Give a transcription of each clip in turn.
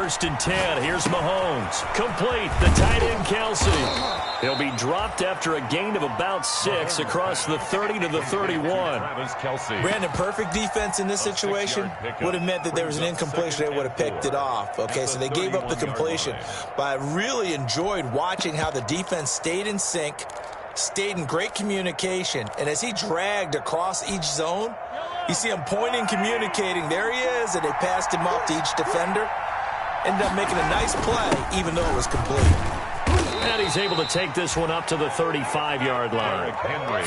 first and 10. Here's Mahomes. Complete. The tight end, Kelsey. He'll be dropped after a gain of about 6 across the 30 to the 31. Brandon, perfect defense in this situation would have meant that there was an incompletion. They would have picked it off. Okay, so they gave up the completion. But I really enjoyed watching how the defense stayed in sync, stayed in great communication, and as he dragged across each zone, you see him pointing, communicating. There he is, and they passed him off to each defender. Ended up making a nice play, even though it was complete. And he's able to take this one up to the 35-yard line.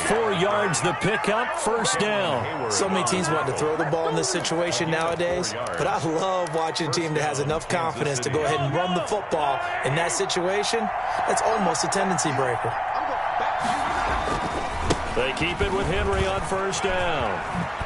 4 yards the pickup, first down. So many teams want to throw the ball in this situation nowadays, but I love watching a team that has enough confidence to go ahead and run the football in that situation. That's almost a tendency breaker. They keep it with Henry on first down.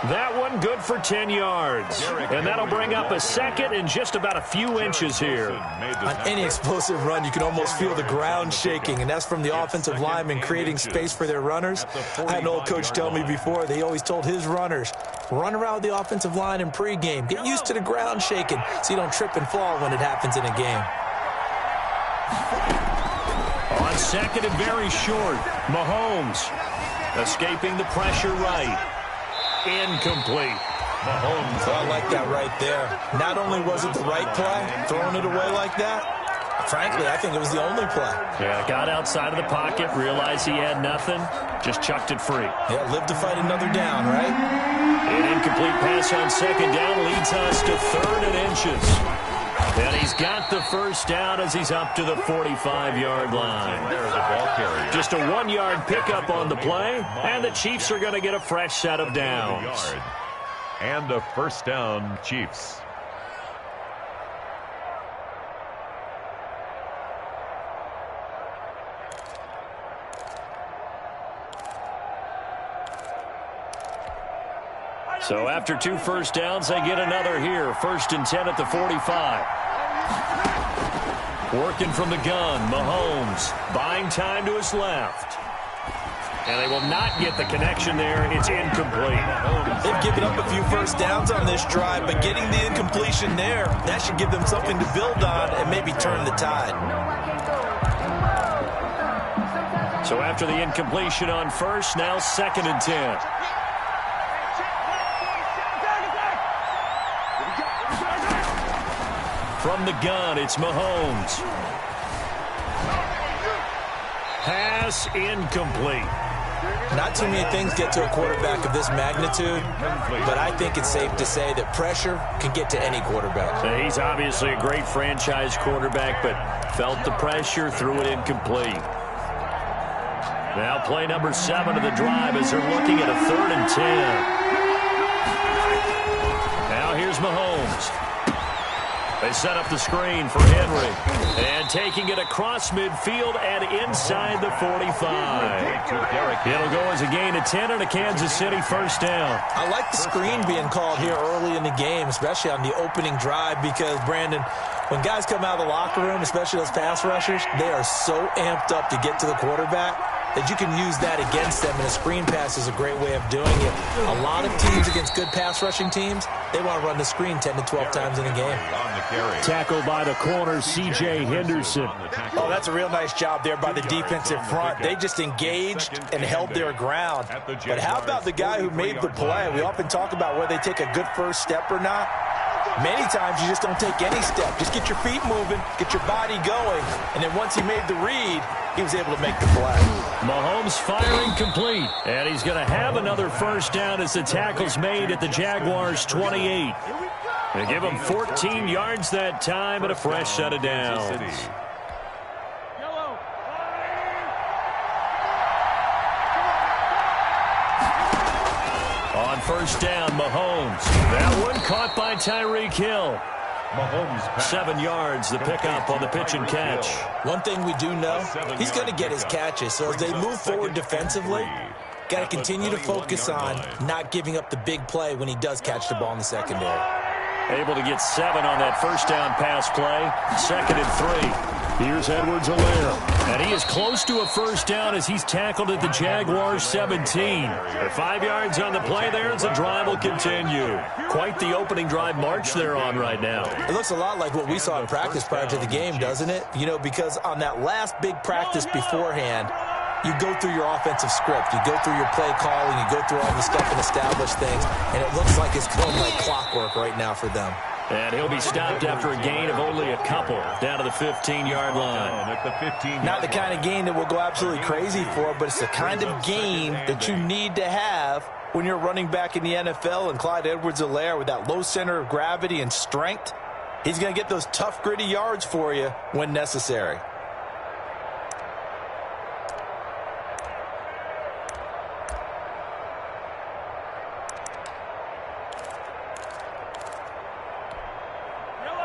That one good for 10 yards. And that'll bring up a second and just about a few inches here. On any explosive run, you can almost feel the ground shaking, and that's from the offensive linemen creating space for their runners. I had an old coach tell me before, they always told his runners, run around the offensive line in pregame. Get used to the ground shaking so you don't trip and fall when it happens in a game. On second and very short, Mahomes escaping the pressure right. Incomplete. Mahomes, I like that right there. Not only was it the right play, throwing it away like that, frankly, I think it was the only play. Yeah, got outside of the pocket, realized he had nothing, just chucked it free. Yeah, live to fight another down, right? An incomplete pass on second down leads us to 3rd and inches. And he's got the first down as he's up to the 45-yard line. There's the ball carrier. Just a 1-yard pickup on the play, and the Chiefs are going to get a fresh set of downs. And a first down, Chiefs. So after 2 first downs, they get another here. 1st and 10 at the 45. Working from the gun, Mahomes buying time to his left. And they will not get the connection there. It's incomplete. They've given up a few first downs on this drive, but getting the incompletion there, that should give them something to build on and maybe turn the tide. So after the incompletion on first, now 2nd and 10. From the gun, it's Mahomes. Pass incomplete. Not too many things get to a quarterback of this magnitude, but I think it's safe to say that pressure can get to any quarterback. So he's obviously a great franchise quarterback, but felt the pressure, threw it incomplete. Now play number 7 of the drive as they're looking at a 3rd and 10. Now here's Mahomes. They set up the screen for Henry. And taking it across midfield and inside the 45. It'll go as a gain of 10 and a Kansas City first down. I like the screen being called here early in the game, especially on the opening drive, because, Brandon, when guys come out of the locker room, especially those pass rushers, they are so amped up to get to the quarterback that you can use that against them, and a screen pass is a great way of doing it. A lot of teams against good pass rushing teams, they want to run the screen 10 to 12 times in a game. Tackled by the corner, C.J. Henderson. Oh, that's a real nice job there by the defensive front. They just engaged and held their ground. But how about the guy who made the play? We often talk about whether they take a good first step or not. Many times you just don't take any step. Just get your feet moving, get your body going, and then once he made the read, he was able to make the play. Mahomes firing complete, and he's going to have another first down as the tackle's made at the Jaguars' 28. They give him 14 yards that time and a fresh set of downs. On first down, Mahomes. That one caught by Tyreek Hill. Mahomes 7 yards, the pickup on the pitch and catch. One thing we do know, he's going to get his catches. So as they move forward defensively, got to continue to focus on not giving up the big play when he does catch the ball in the secondary. Able to get 7 on that first down pass play. 2nd and 3. Here's Edwards-Helaire. And he is close to a first down as he's tackled at the Jaguars 17. They're 5 yards on the play there as the drive will continue. Quite the opening drive march they're on right now. It looks a lot like what we saw in practice prior to the game, doesn't it? You know, because on that last big practice beforehand, you go through your offensive script. You go through your play calling. You go through all the stuff and establish things. And it looks like it's going like clockwork right now for them. And he'll be stopped after a gain of only a couple down to the 15-yard line. Not the kind of gain that we'll go absolutely crazy for, but it's the kind of gain that you need to have when you're running back in the NFL. And Clyde Edwards-Helaire, with that low center of gravity and strength, he's going to get those tough, gritty yards for you when necessary.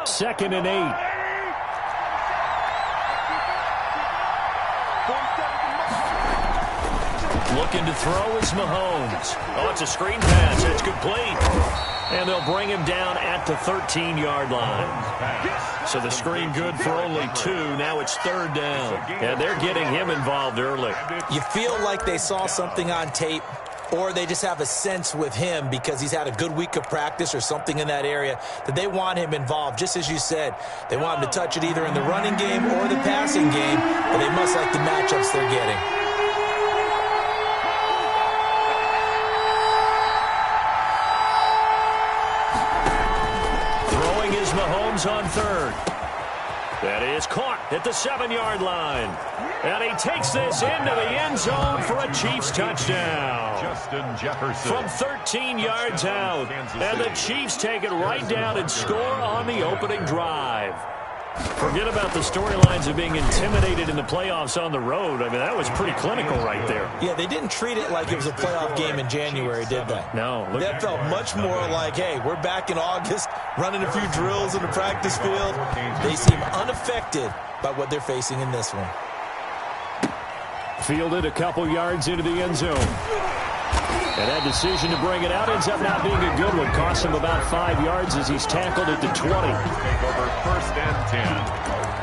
Second and 8. Looking to throw is Mahomes. Oh, it's a screen pass. It's complete. And they'll bring him down at the 13-yard line. So the screen good for only 2. Now it's third down. And they're getting him involved early. You feel like they saw something on tape, or they just have a sense with him because he's had a good week of practice or something in that area that they want him involved. Just as you said, they want him to touch it either in the running game or the passing game, but they must like the matchups they're getting. Throwing is Mahomes on third. That is caught at the 7-yard line. And he takes this into the end zone for a Chiefs touchdown. Justin Jefferson. From 13 yards out. And the Chiefs take it right down and score on the opening drive. Forget about the storylines of being intimidated in the playoffs on the road. I mean, that was pretty clinical right there. Yeah, they didn't treat it like it was a playoff game in January, did they? No. That felt much more like, hey, we're back in August, running a few drills in the practice field. They seem unaffected by what they're facing in this one. Fielded a couple yards into the end zone. And that decision to bring it out ends up not being a good one. Costs him about 5 yards as he's tackled at the 20. Take over first and 10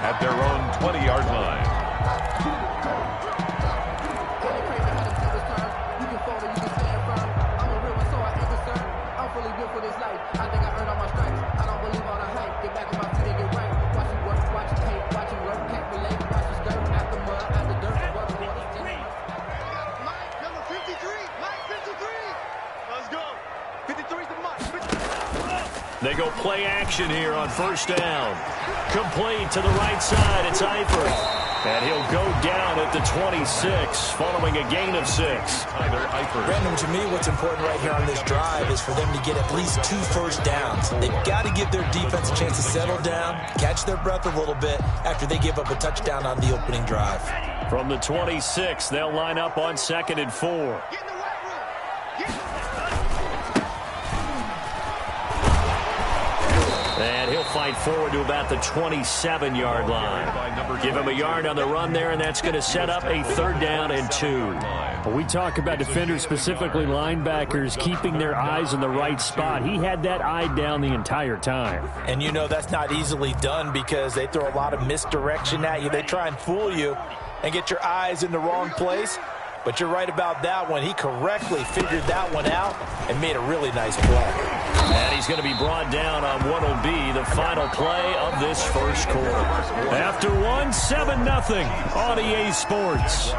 at their own 20-yard line. They go play action here on first down. Complete to the right side. It's Eifert. And he'll go down at the 26, following a gain of 6. Brandon, to me, what's important right here on this drive is for them to get at least 2 first downs. They've got to give their defense a chance to settle down, catch their breath a little bit after they give up a touchdown on the opening drive. From the 26, they'll line up on 2nd and 4. And he'll fight forward to about the 27-yard line. Give him a yard on the run there, and that's going to set up a 3rd down and 2. We talk about defenders, specifically linebackers, keeping their eyes in the right spot. He had that eye down the entire time. And you know that's not easily done because they throw a lot of misdirection at you. They try and fool you and get your eyes in the wrong place. But you're right about that one. He correctly figured that one out and made a really nice play. And he's going to be brought down on what will be the final play of this first quarter. After one, 7-0 on EA Sports.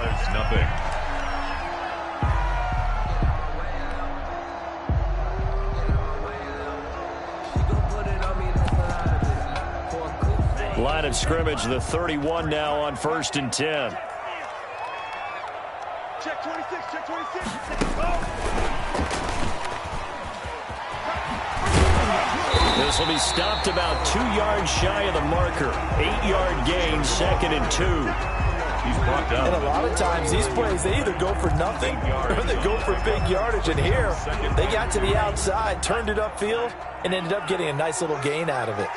Line of scrimmage, the 31 now on 1st and 10. Check 26, check 26. This will be stopped about 2 yards shy of the marker. 8-yard gain, 2nd and 2. He's brought down. And a lot of times these plays, they either go for nothing or they go for big yardage. And here, they got to the outside, turned it upfield, and ended up getting a nice little gain out of it.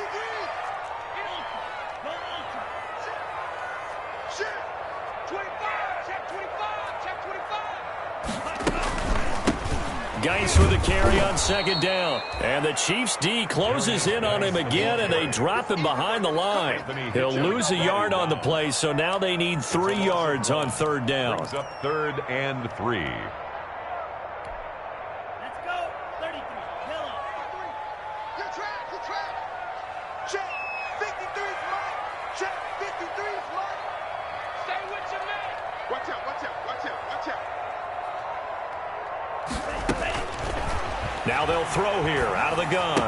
Geis with the carry on second down. And the Chiefs' D closes in on him again, and they drop him behind the line. He'll lose a yard on the play, so now they need 3 yards on third down. Brings up 3rd and 3. Let's go. 33. Hello. Good track. Check. 53's mine. Check. 53's mine. Stay with your man. Watch out. Now they'll throw here out of the gun.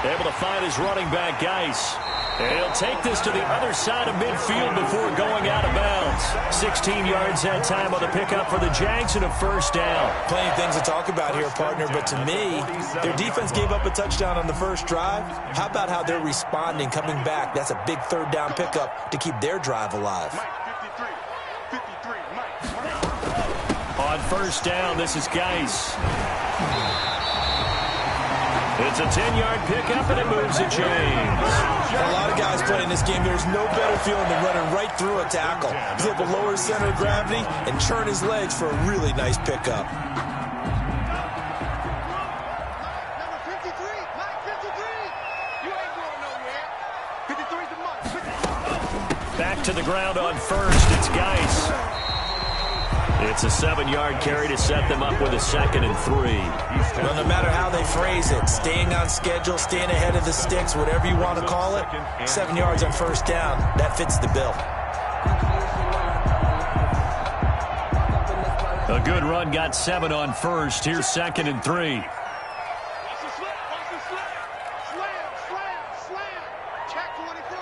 Able to find his running back, Geis. And he'll take this to the other side of midfield before going out of bounds. 16 yards that time on the pickup for the Jags and a first down. Plenty of things to talk about here, partner, but to me, their defense gave up a touchdown on the first drive. How about how they're responding, coming back? That's a big third down pickup to keep their drive alive. Mike, 53, Mike. On first down, this is Geis. It's a 10-yard pickup, and it moves the chains. A lot of guys playing this game. There's no better feeling than running right through a tackle. He's able to lower his center of gravity and churn his legs for a really nice pickup. Number 53, Mike 53. You ain't going nowhere. 53's the mark. Back to the ground on first. It's Geis. It's a 7-yard carry to set them up with a 2nd and 3. Well, no matter how they phrase it, staying on schedule, staying ahead of the sticks, whatever you want to call it, 7 yards on first down, that fits the bill. A good run got 7 on first. Here's 2nd and 3. Watch the slip. Slam. Check 24.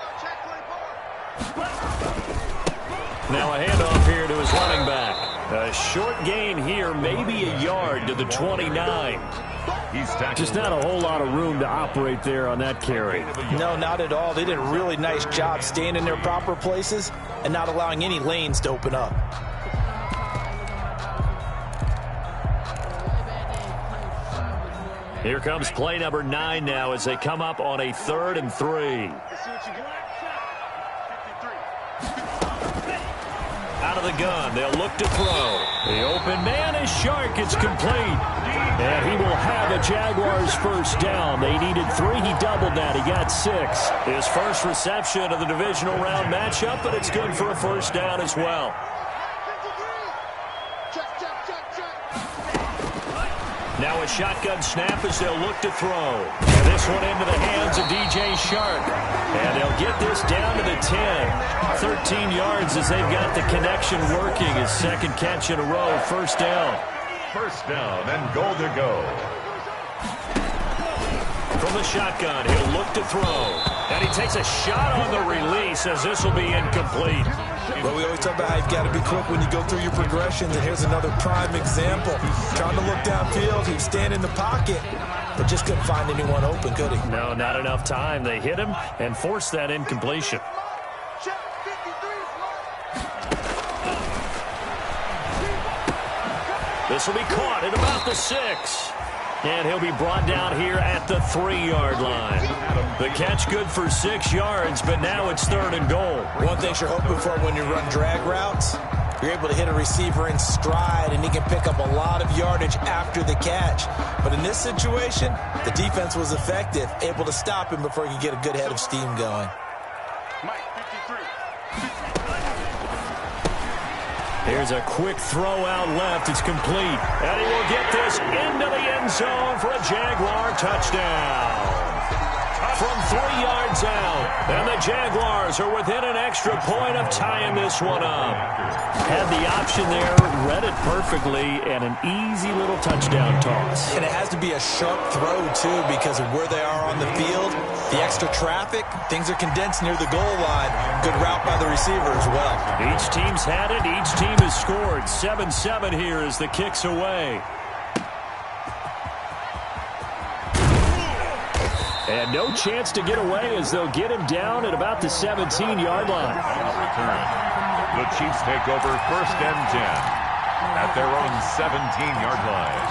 Now a handoff here to his running back. A short gain here, maybe a yard to the 29. He's tackled. Just not a whole lot of room to operate there on that carry. No, not at all. They did a really nice job staying in their proper places and not allowing any lanes to open up. Here comes play number 9 now as they come up on a 3rd and 3. Let's see what you got. 53. Out of the gun, they'll look to throw. The open man is Shark. It's complete. And he will have a Jaguars first down. They needed 3. He doubled that. He got 6. His first reception of the divisional round matchup, but it's good for a first down as well. 53. Check. Now a shotgun snap as they'll look to throw. And this one into the hands of DJ Shark. And they'll get this down to the 10. 13 yards as they've got the connection working. His 2nd catch in a row. First down. First down and goal to go. From the shotgun, he'll look to throw. And he takes a shot on the release as this will be incomplete. Well, we always talk about how you've got to be quick when you go through your progressions, and here's another prime example. Trying to look downfield, he was standing in the pocket, but just couldn't find anyone open, could he? No, not enough time. They hit him and forced that incompletion. Check 53's mark. This will be caught at about the 6. And he'll be brought down here at the 3-yard line. The catch good for 6 yards, but now it's 3rd and goal. One thing you're hoping for when you run drag routes, you're able to hit a receiver in stride, and he can pick up a lot of yardage after the catch. But in this situation, the defense was effective, able to stop him before he could get a good head of steam going. Mike 53. Here's a quick throw out left. It's complete. And he will get this into the end zone for a Jaguar touchdown. From 3 yards out. And the Jaguars are within an extra point of tying this one up. Had the option there, read it perfectly, and an easy little touchdown toss. And it has to be a sharp throw, too, because of where they are on the field. The extra traffic, things are condensed near the goal line. Good route by the receiver as well. Each team's had it. Each team has scored. 7-7 here as the kick's away. And no chance to get away as they'll get him down at about the 17-yard line. The Chiefs take over 1st and 10 at their own 17-yard line.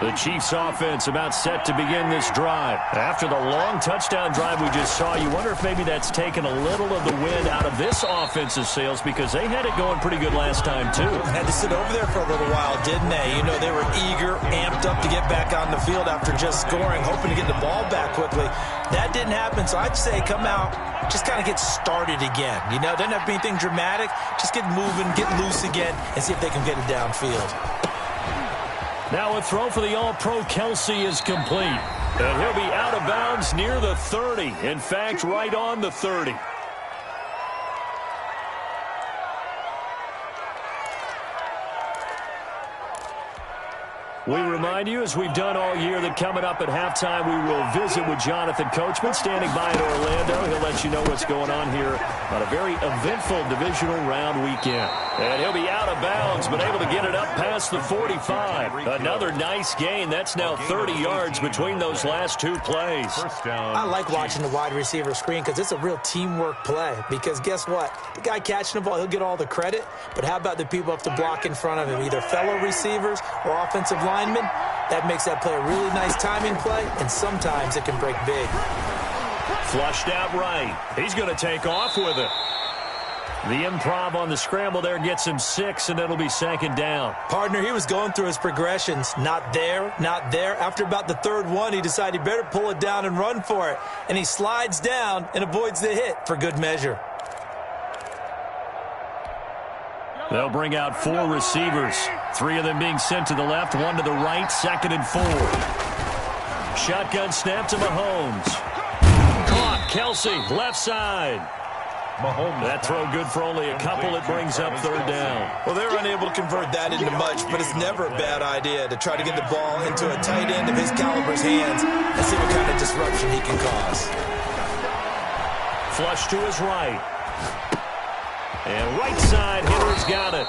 The Chiefs offense about set to begin this drive. After the long touchdown drive we just saw, you wonder if maybe that's taken a little of the wind out of this offensive sails because they had it going pretty good last time too. Had to sit over there for a little while, didn't they? You know, they were eager, amped up to get back on the field after just scoring, hoping to get the ball back quickly. That didn't happen, so I'd say come out, just kind of get started again. You know, doesn't have to be anything dramatic. Just get moving, get loose again, and see if they can get it downfield. Now a throw for the All-Pro Kelsey is complete. And he'll be out of bounds near the 30. In fact, right on the 30. We remind you, as we've done all year, that coming up at halftime, we will visit with Jonathan Coachman, standing by in Orlando. He'll let you know what's going on here on a very eventful divisional round weekend. And he'll be out of bounds, but able to get it up past the 45. Another nice gain. That's now 30 yards between those last two plays. I like watching the wide receiver screen because it's a real teamwork play. Because guess what? The guy catching the ball, he'll get all the credit. But how about the people up to block in front of him, either fellow receivers or offensive linemen? That makes that play a really nice timing play, and sometimes it can break big. Flushed out right. He's going to take off with it. The improv on the scramble there gets him 6, and it'll be second down. Partner, he was going through his progressions. Not there, not there. After about the third one, he decided he better pull it down and run for it. And he slides down and avoids the hit for good measure. They'll bring out 4 receivers. 3 of them being sent to the left, 1 to the right, 2nd and 4. Shotgun snap to Mahomes. Caught, Kelsey, left side. Mahomes. That throw good for only a couple. It brings up third down. Well, they're unable to convert that into much, but it's never a bad idea to try to get the ball into a tight end of his caliber's hands and see what kind of disruption he can cause. Flush to his right. And right side, hitter's got it.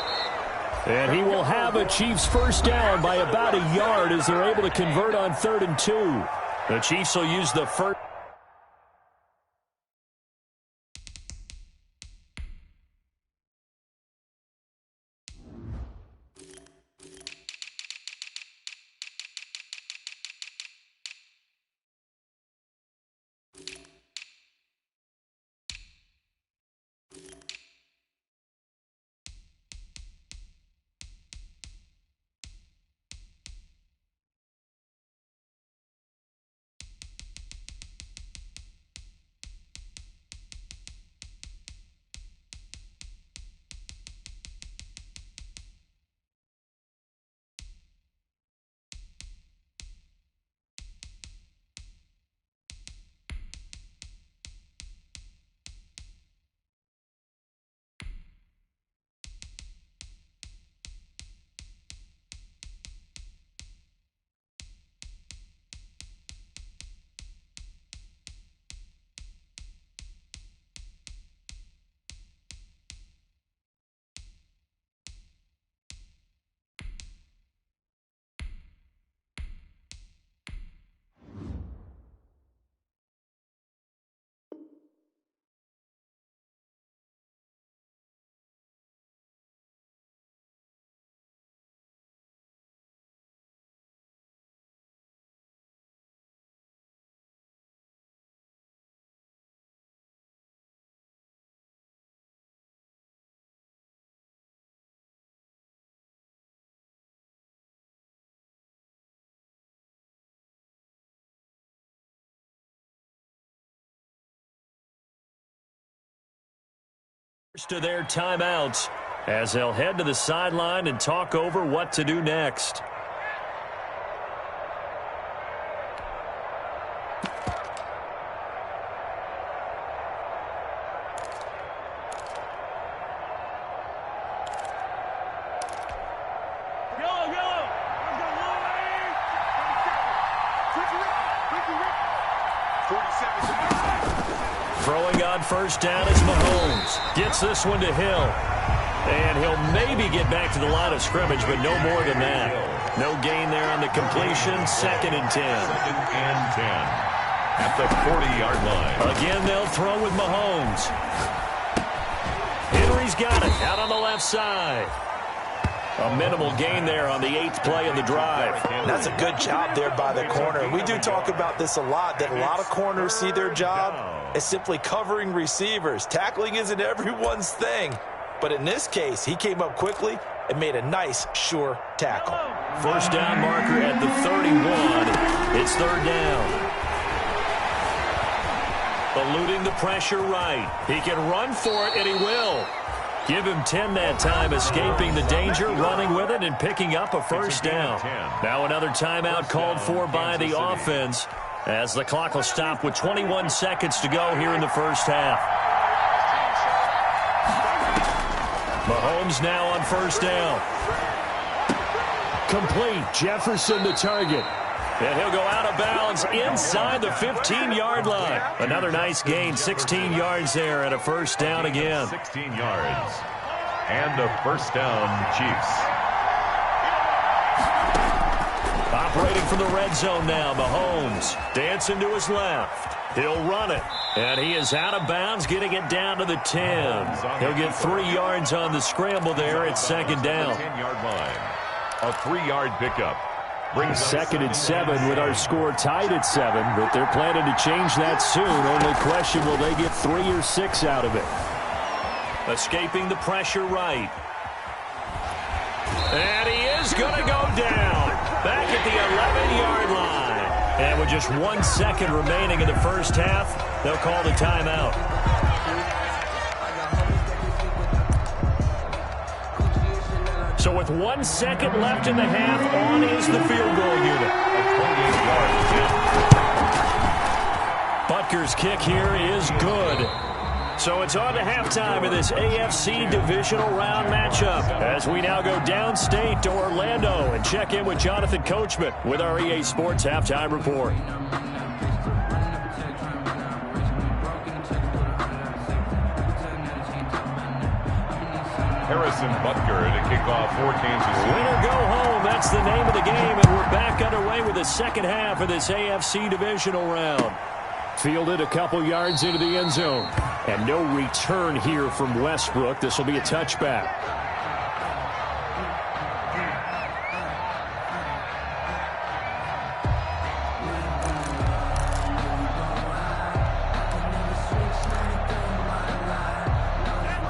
And he will have a Chiefs first down by about a yard as they're able to convert on 3rd and 2. The Chiefs will use the first. To their timeouts as they'll head to the sideline and talk over what to do next. Throwing on first down is Mahomes. Gets this one to Hill. And he'll maybe get back to the line of scrimmage, but no more than that. No gain there on the completion. 2nd and 10. 2nd and 10 at the 40-yard line. Again, they'll throw with Mahomes. Henry's got it out on the left side. A minimal gain there on the 8th play of the drive. That's a good job there by the corner. We do talk about this a lot, that a lot of corners see their job as simply covering receivers. Tackling isn't everyone's thing. But in this case, he came up quickly and made a nice, sure tackle. First down marker at the 31. It's third down. Eluding the pressure right. He can run for it, and he will. Give him 10 that time, escaping the danger, running with it, and picking up a first down. Now another timeout called for by the offense as the clock will stop with 21 seconds to go here in the first half. Mahomes now on first down. Complete. Jefferson the target. And he'll go out of bounds inside the 15-yard line. Another nice gain, 16 yards there, and a first down again. 16 yards. And a first down, Chiefs. Operating from the red zone now, Mahomes dancing to his left. He'll run it. And he is out of bounds, getting it down to the 10. He'll get 3 yards on the scramble there at second down. 10-yard line. A 3-yard pickup. Second and 7 with our score tied at 7, but they're planning to change that soon. Only question, will they get 3 or 6 out of it? Escaping the pressure right. And he is going to go down. Back at the 11-yard line. And with just 1 second remaining in the first half, they'll call the timeout. So with 1 second left in the half, on is the field goal unit. Butker's kick here is good. So it's on to halftime in this AFC divisional round matchup as we now go downstate to Orlando and check in with Jonathan Coachman with our EA Sports Halftime Report. Harrison Butker to kick off for Kansas City. Win or go home, that's the name of the game, and we're back underway with the second half of this AFC divisional round. Fielded a couple yards into the end zone. And no return here from Westbrook. This will be a touchback.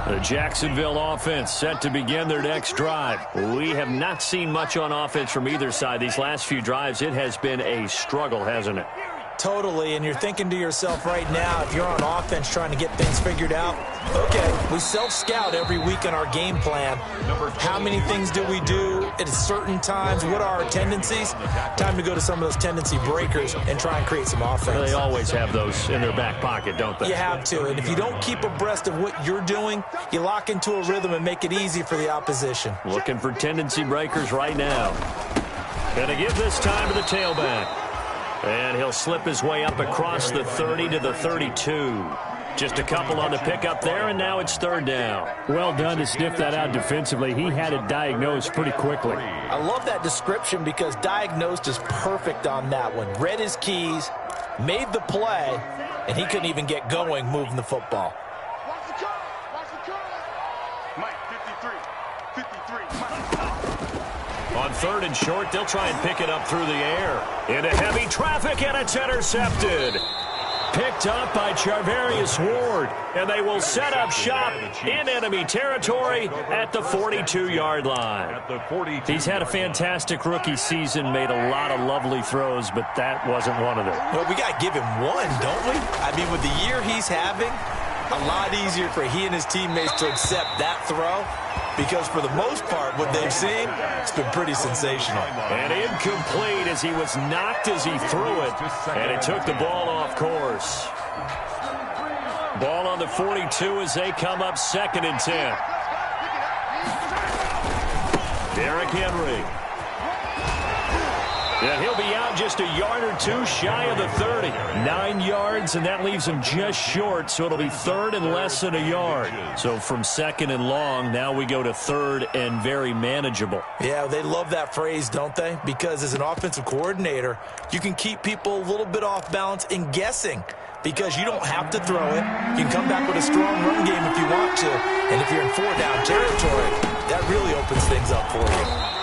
The Jacksonville offense set to begin their next drive. We have not seen much on offense from either side. These last few drives, it has been a struggle, hasn't it? Totally, and you're thinking to yourself right now, if you're on offense trying to get things figured out, okay, we self-scout every week in our game plan. How many things do we do at certain times? What are our tendencies? Time to go to some of those tendency breakers and try and create some offense. Well, they always have those in their back pocket, don't they? You have to, and if you don't keep abreast of what you're doing, you lock into a rhythm and make it easy for the opposition. Looking for tendency breakers right now. Gonna give this time to the tailback. And he'll slip his way up across the 30 to the 32. Just a couple on the pickup there, and now it's third down. Well done to sniff that out defensively. He had it diagnosed pretty quickly. I love that description because diagnosed is perfect on that one. Read his keys, made the play, and he couldn't even get going moving the football. Watch the curve. Watch the curve. Mike, 53. 53. Mike. On third and short, they'll try and pick it up through the air. Into heavy traffic, and it's intercepted. Picked up by Charvarius Ward, and they will set up shop in enemy territory at the 42-yard line. He's had a fantastic rookie season, made a lot of lovely throws, but that wasn't one of them. Well, we got to give him one, don't we? I mean, with the year he's having, a lot easier for he and his teammates to accept that throw because for the most part, what they've seen, it's been pretty sensational. And incomplete as he was knocked as he threw it, and it took the ball off course. Ball on the 42 as they come up second and 10. Derrick Henry. And he'll be out just a yard or two shy of the 30. 9 yards, and that leaves him just short, so it'll be third and less than a yard. So from second and long, now we go to third and very manageable. Yeah, they love that phrase, don't they? Because as an offensive coordinator, you can keep people a little bit off balance and guessing. because you don't have to throw it. You can come back with a strong run game if you want to. And if you're in 4-down territory, that really opens things up for you.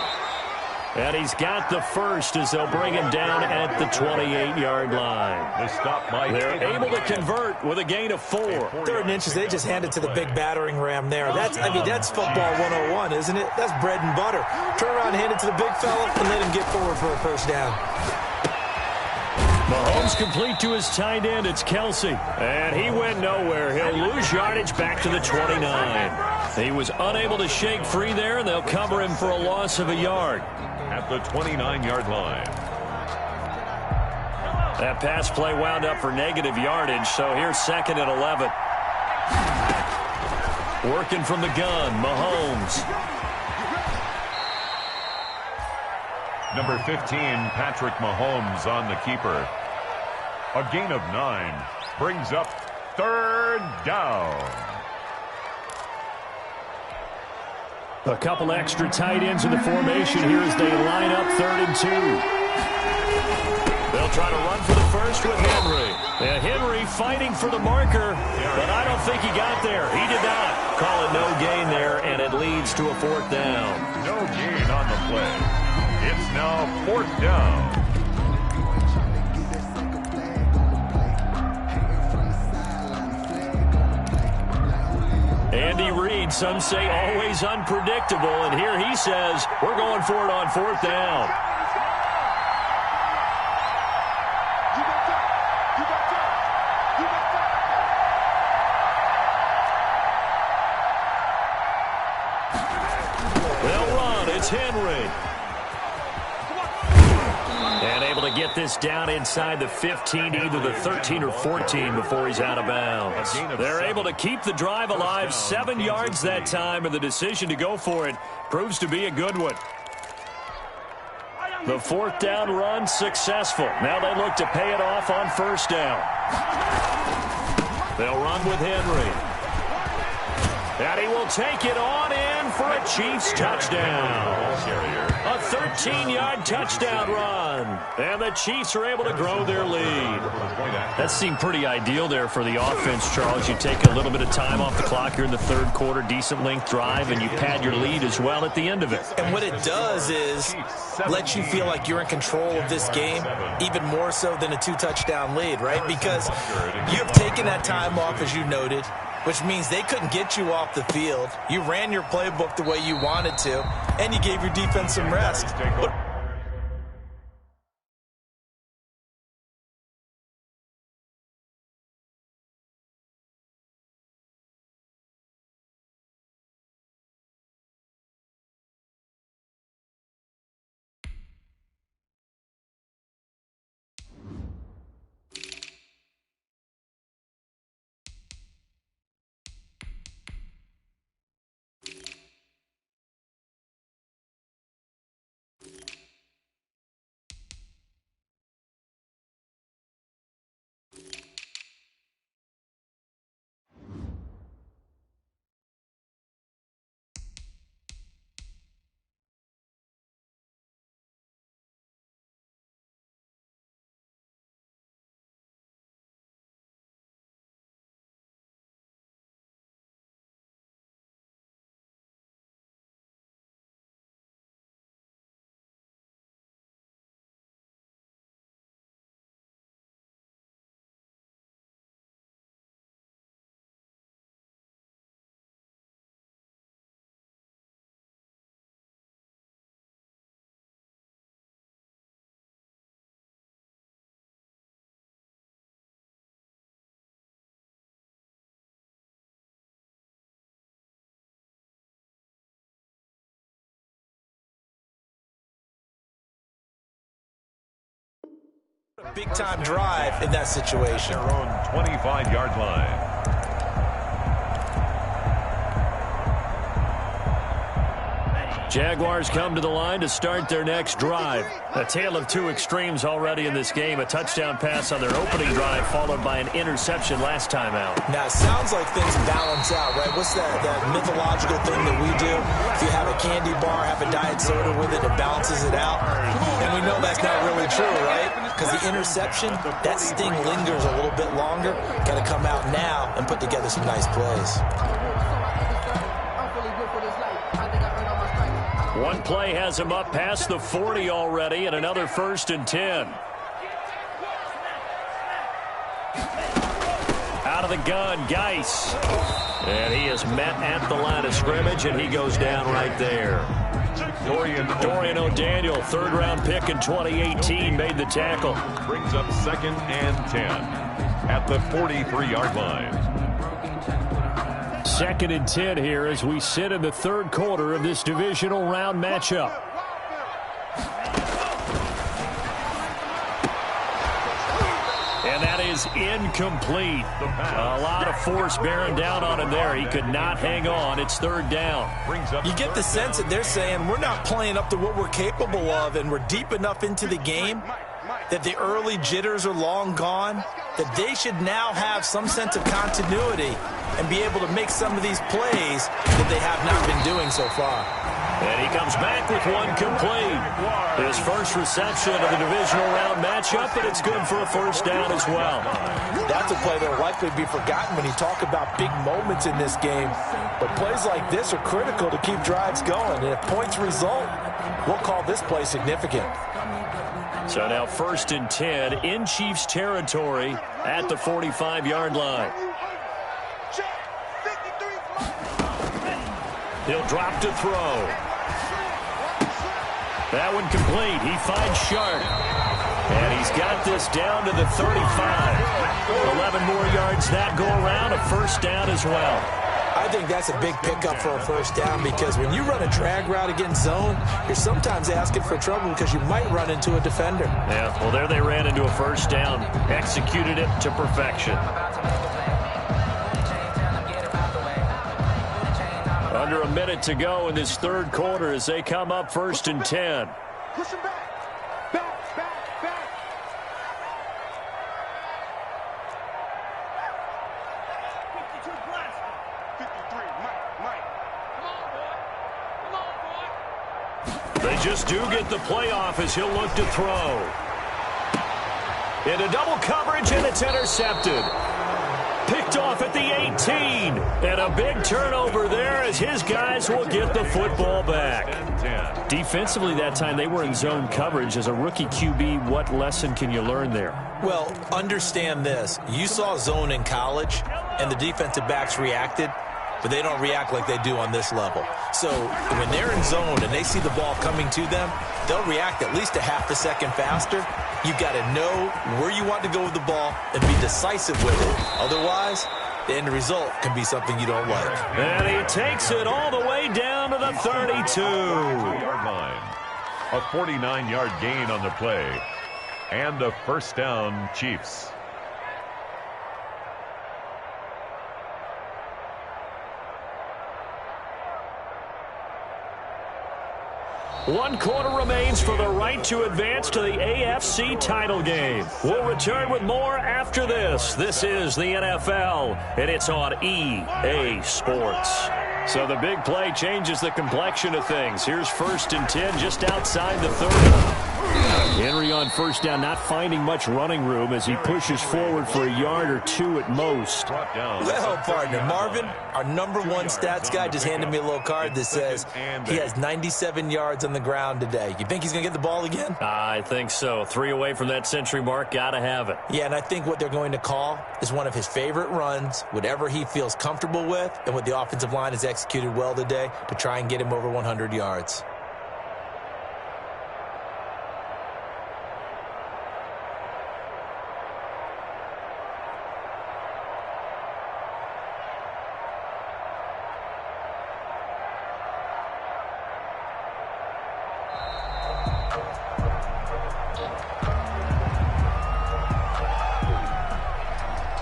And he's got the first as they'll bring him down at the 28-yard line. The stop by They're able to convert with a gain of 4. 3rd and inches, they just hand it to the big battering ram there. That's football 101, isn't it? That's bread and butter. Turn around, hand it to the big fella, and let him get forward for a first down. Mahomes complete to his tight end. It's Kelsey. And he went nowhere. He'll lose yardage back to the 29. He was unable to shake free there, and they'll cover him for a loss of a yard. At the 29-yard line. That pass play wound up for negative yardage, so here's 2nd and 11. Working from the gun, Mahomes. Number 15, Patrick Mahomes on the keeper. A gain of 9 brings up 3rd down. A couple extra tight ends in the formation here as they line up 3rd and 2. They'll try to run for the first with Henry. And Henry fighting for the marker, but I don't think he got there. He did not. Call it no gain there, and it leads to a 4th down. No gain on the play. It's now 4th down. Andy Reid, some say always unpredictable, and here he says we're going for it on 4th down. They'll run. It's Henry. And able to get this down inside the 15, either the 13 or 14 before he's out of bounds. They're able to keep the drive alive, 7 yards that time, and the decision to go for it proves to be a good one. The 4th down run successful. Now they look to pay it off on 1st down. They'll run with Henry. And he will take it on in for a Chiefs touchdown. A 13-yard touchdown run. And the Chiefs are able to grow their lead. That seemed pretty ideal there for the offense, Charles. You take a little bit of time off the clock here in the 3rd quarter, decent length drive, and you pad your lead as well at the end of it. And what it does is let you feel like you're in control of this game, even more so than a 2-touchdown lead, right? Because you've taken that time off, as you noted, which means they couldn't get you off the field. You ran your playbook the way you wanted to, and you gave your defense some rest. Big-time drive in that situation. Their own 25-yard line. Jaguars come to the line to start their next drive. A tale of two extremes already in this game. A touchdown pass on their opening drive followed by an interception last time out. Now, it sounds like things balance out, right? What's that mythological thing that we do? If you have a candy bar, have a diet soda with it, it balances it out. And we know that's not really true, right? Because the interception, that sting lingers a little bit bit longer. Got to come out now and put together some nice plays. One play has him up past the 40 already, and another 1st and 10. Out of the gun, Geis. And he is met at the line of scrimmage, and he goes down right there. Dorian O'Daniel, 3rd-round pick in 2018, made the tackle. Brings up 2nd and 10 at the 43-yard line. 2nd and 10 here as we sit in the 3rd quarter of this divisional round matchup. And that is incomplete. A lot of force bearing down on him there. He could not hang on. It's 3rd down. You get the sense that they're saying we're not playing up to what we're capable of, and we're deep enough into the game that the early jitters are long gone, that they should now have some sense of continuity and be able to make some of these plays that they have not been doing so far. And he comes back with one complete. His first reception of the divisional round matchup, and it's good for a 1st down as well. That's a play that will likely be forgotten when you talk about big moments in this game. But plays like this are critical to keep drives going. And if points result, we'll call this play significant. So now 1st and 10 in Chiefs territory at the 45-yard line. He'll drop to throw. That one complete. He finds Sharp. And he's got this down to the 35. 11 more yards that go around. A 1st down as well. I think that's a big pickup for a 1st down because when you run a drag route against zone, you're sometimes asking for trouble because you might run into a defender. Yeah, well, there they ran into a 1st down. Executed it to perfection. Under a minute to go in this 3rd quarter as they come up 1st and 10. Push him back. Back. 53 blast. 53, Mike. Come on, boy. They just do get the playoff as he'll look to throw. Into double coverage, and it's intercepted. Picked off at the 18. And a big turnover there as his guys will get the football back. Defensively that time, they were in zone coverage. As a rookie QB, what lesson can you learn there? Well, understand this. You saw zone in college, and the defensive backs reacted, but they don't react like they do on this level. So when they're in zone and they see the ball coming to them, they'll react at least a half a second faster. You've got to know where you want to go with the ball and be decisive with it. Otherwise, the end result can be something you don't like. And he takes it all the way down to the 32. Yard line. A 49-yard gain on the play. And a 1st down, Chiefs. One quarter remains for the right to advance to the AFC title game. We'll return with more after this. This is the NFL, and it's on EA Sports. So the big play changes the complexion of things. Here's 1st and 10 just outside the 30. Henry on 1st down, not finding much running room as he pushes forward for a yard or 2 at most. Well, partner, Marvin, our #1 stats guy just handed me a little card that says he has 97 yards on the ground today. You think he's going to get the ball again? I think so. 3 away from that century mark. Got to have it. Yeah, and I think what they're going to call is one of his favorite runs, whatever he feels comfortable with, and what the offensive line has executed well today to try and get him over 100 yards.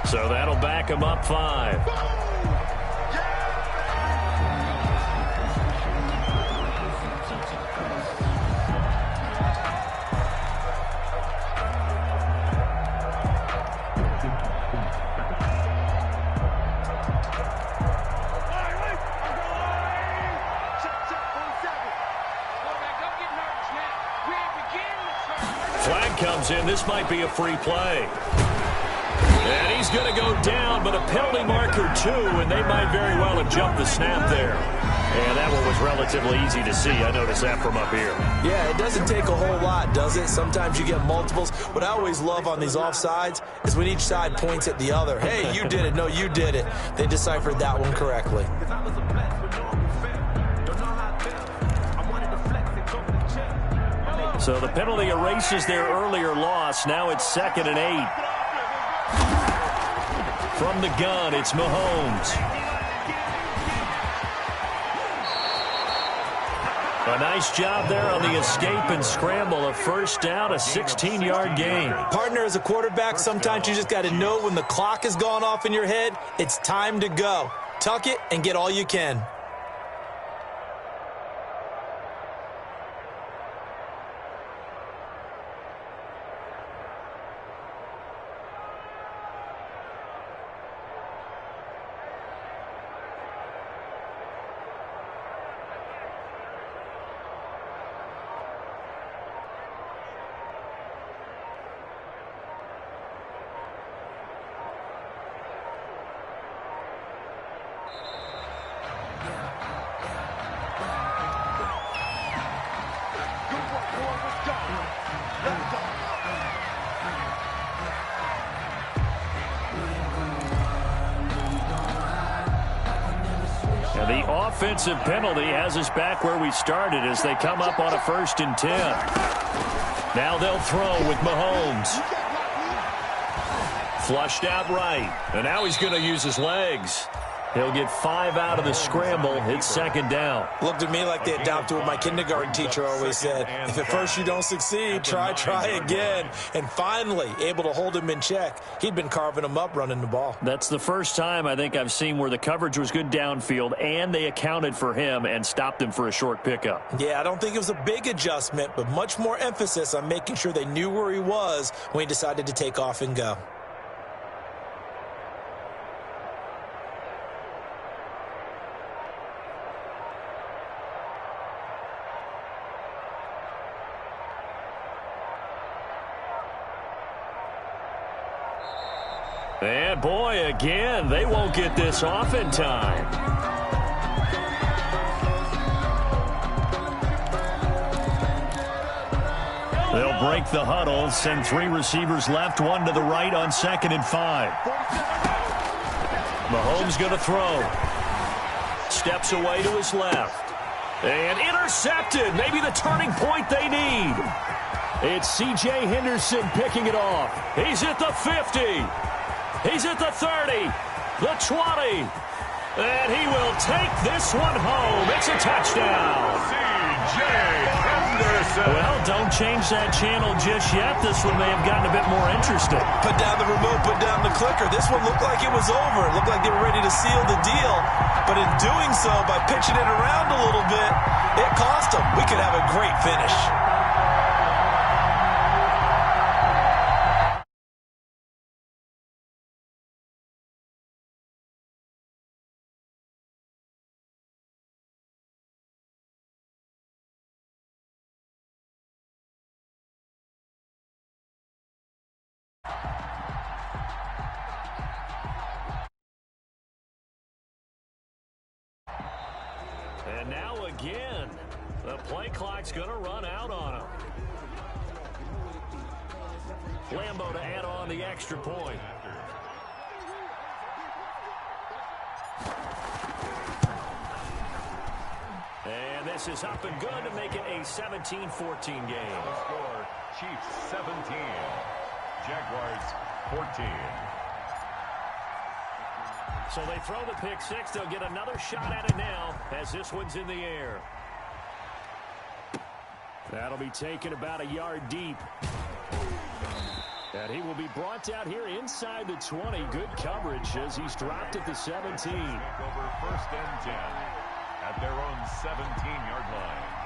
So that'll back him up 5. Flag comes in. This might be a free play. And he's is going to go down, but a penalty marker too, and they might very well have jumped the snap there. And that one was relatively easy to see. I noticed that from up here. Yeah, it doesn't take a whole lot, does it? Sometimes you get multiples. What I always love on these offsides is when each side points at the other. Hey, you did it. No, you did it. They deciphered that one correctly. So the penalty erases their earlier loss. Now it's 2nd and 8. From the gun, it's Mahomes. A nice job there on the escape and scramble. A first down, a 16-yard gain. Partner, as a quarterback, sometimes you just got to know when the clock has gone off in your head, it's time to go. Tuck it and get all you can. The offensive penalty has us back where we started as they come up on a 1st and 10. Now they'll throw with Mahomes. Flushed out right. And now he's going to use his legs. He'll get 5 out of the scramble. It's 2nd down. Looked to me like they adopted what my kindergarten teacher always said. If at first you don't succeed, try again. And finally, able to hold him in check. He'd been carving him up running the ball. That's the first time I think I've seen where the coverage was good downfield and they accounted for him and stopped him for a short pickup. Yeah, I don't think it was a big adjustment, but much more emphasis on making sure they knew where he was when he decided to take off and go. And boy, again, they won't get this off in time. They'll break the huddle, send 3 receivers left, 1 to the right on 2nd and 5. Mahomes going to throw. Steps away to his left. And intercepted. Maybe the turning point they need. It's C.J. Henderson picking it off. He's at the 50. He's at the 30, the 20, and he will take this one home. It's a touchdown. C.J. Henderson. Well, don't change that channel just yet. This one may have gotten a bit more interesting. Put down the remote, put down the clicker. This one looked like it was over. It looked like they were ready to seal the deal. But in doing so, by pitching it around a little bit, it cost them. We could have a great finish. And now again, the play clock's going to run out on him. Lambo to add on the extra point. And this is up and good to make it a 17-14 game. Score, Chiefs 17, Jaguars 14. So they throw the pick 6. They'll get another shot at it now as this one's in the air. That'll be taken about a yard deep. And he will be brought down here inside the 20. Good coverage as he's dropped at the 17. Over 1st and 10 at their own 17-yard line.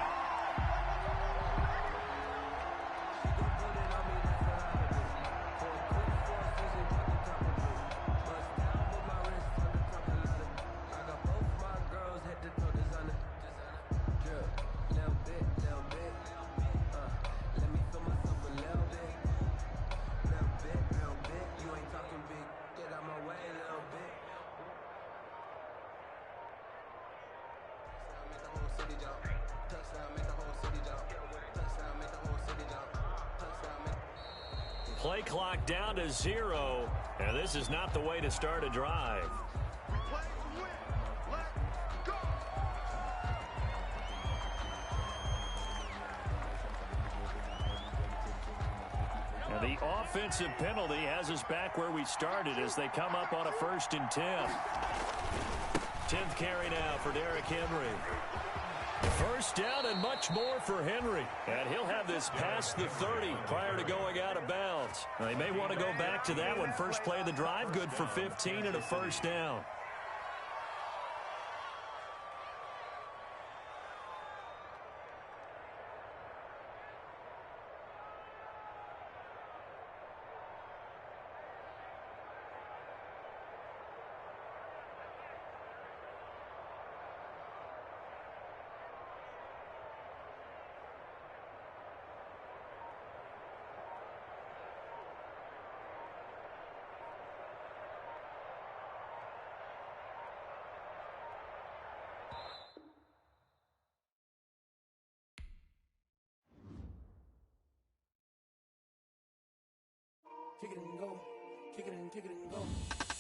city jump. Touchdown, make the whole city jump. Touchdown, make the whole city jump. Touchdown, make. Play clock down to 0, and this is not the way to start a drive. We play to win. Let's go. And the offensive penalty has us back where we started as they come up on a 1st and 10. 10th carry now for Derrick Henry. 1st down and much more for Henry. And he'll have this past the 30 prior to going out of bounds. Now, they may want to go back to that one. First play of the drive, good for 15 and a 1st down. Kick it and go, kick it and go.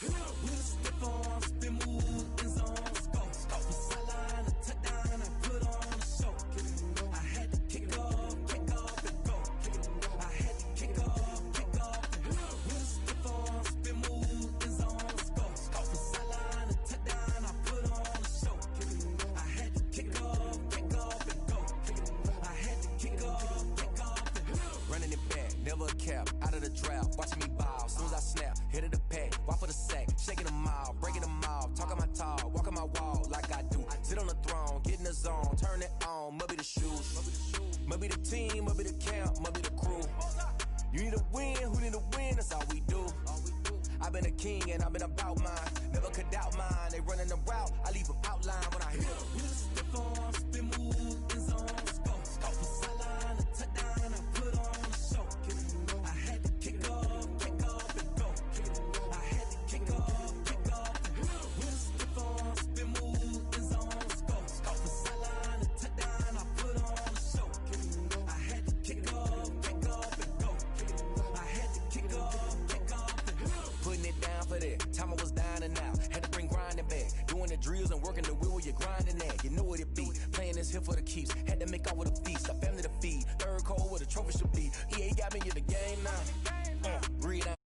We'll step on, spin, move, in zone, go. From sideline to touchdown, I put on a show. I had to kick off and go. I had to kick off and go. We'll step on, spin, move, in zone, go. From sideline to touchdown, I put on a show. I had to kick off and go. I had to kick off and go. Running it back, never a cap, out of the draft, watching me ball. Soon as I snap, hit of the pack, walk for the sack, shaking them all, breaking them all, talking my talk, walking my wall like I do. Sit on the throne, get in the zone, turn it on, must be the shoes, must be the team, must be the camp, must be the crew. You need a win, who need a win, that's all we do. I've been a king and I've been about mine, never could doubt mine. They running the route, I leave them outline when I hit them. We just step on, spin, move, in zone, go. From sideline to touchdown, I put on a show. I had to kick off and go. I had to kick off and go. We just step on, spin, move, in zone, go. From sideline to touchdown, I put on a show. I had to kick off and go. I had to kick off and go. Putting it down for that. Time I was down and out. Had to bring grinding back. Doing the drills and working the wheel where you're grinding at. You know what it be. Playing this here for the keeps. Had to make off with a feast. A family to feed. Third cold where the trophy should be. EA got me in the game now. Read out.